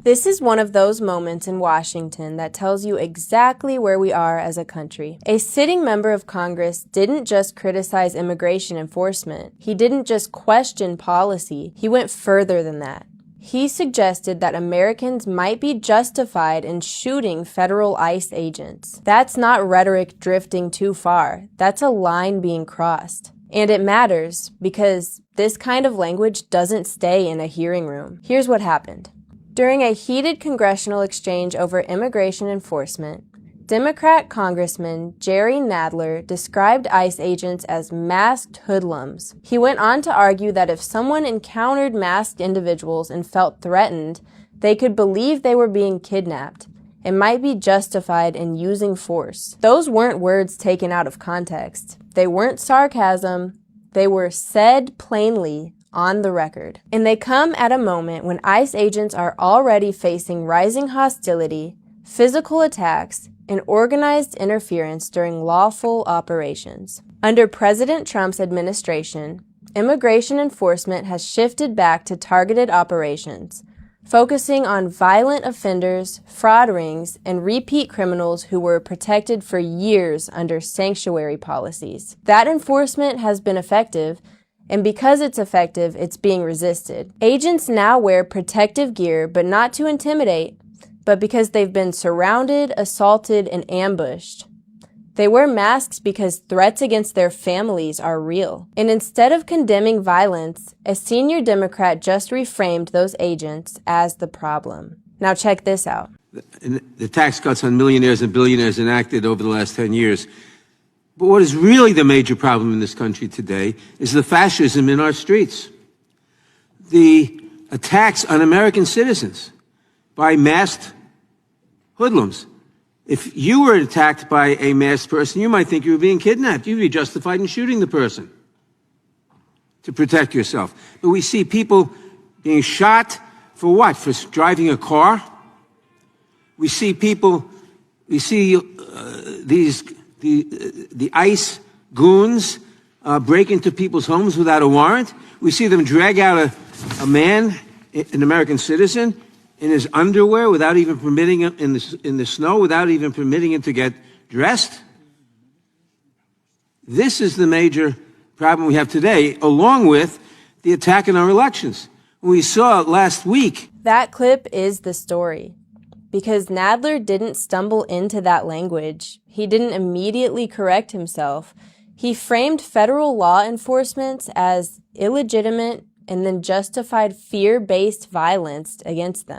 This is one of those moments in Washington that tells you exactly where we are as a country. A sitting member of Congress didn't just criticize immigration enforcement. He didn't just question policy. He went further than that. He suggested that Americans might be justified in shooting federal ICE agents. That's not rhetoric drifting too far. That's a line being crossed. And it matters because this kind of language doesn't stay in a hearing room. Here's what happened. During a heated congressional exchange over immigration enforcement, Democrat Congressman Jerry Nadler described ICE agents as masked hoodlums. He went on to argue that if someone encountered masked individuals and felt threatened, they could believe they were being kidnapped and might be justified in using force. Those weren't words taken out of context. They weren't sarcasm. They were said plainly on the record. And they come at a moment when ICE agents are already facing rising hostility, physical attacks, and organized interference during lawful operations. Under President Trump's administration, immigration enforcement has shifted back to targeted operations, focusing on violent offenders, fraud rings, and repeat criminals who were protected for years under sanctuary policies. That enforcement has been effective, and because it's effective, it's being resisted. Agents now wear protective gear, but not to intimidate, but because they've been surrounded, assaulted, and ambushed. They wear masks because threats against their families are real. And instead of condemning violence, a senior Democrat just reframed those agents as the problem. Now check this out. The tax cuts on millionaires and billionaires enacted over the last 10 years. But what is really the major problem in this country today is the fascism in our streets. The attacks on American citizens by masked hoodlums. If you were attacked by a masked person, you might think you were being kidnapped. You'd be justified in shooting the person to protect yourself. But we see people being shot for what? For driving a car? We see people, we see the ICE goons break into people's homes without a warrant. We see them drag out a man, an American citizen, in his underwear without even permitting him in the snow, without even permitting him to get dressed. This is the major problem we have today, along with the attack on our elections. We saw last week. That clip is the story. Because Nadler didn't stumble into that language. He didn't immediately correct himself. He framed federal law enforcement as illegitimate and then justified fear-based violence against them.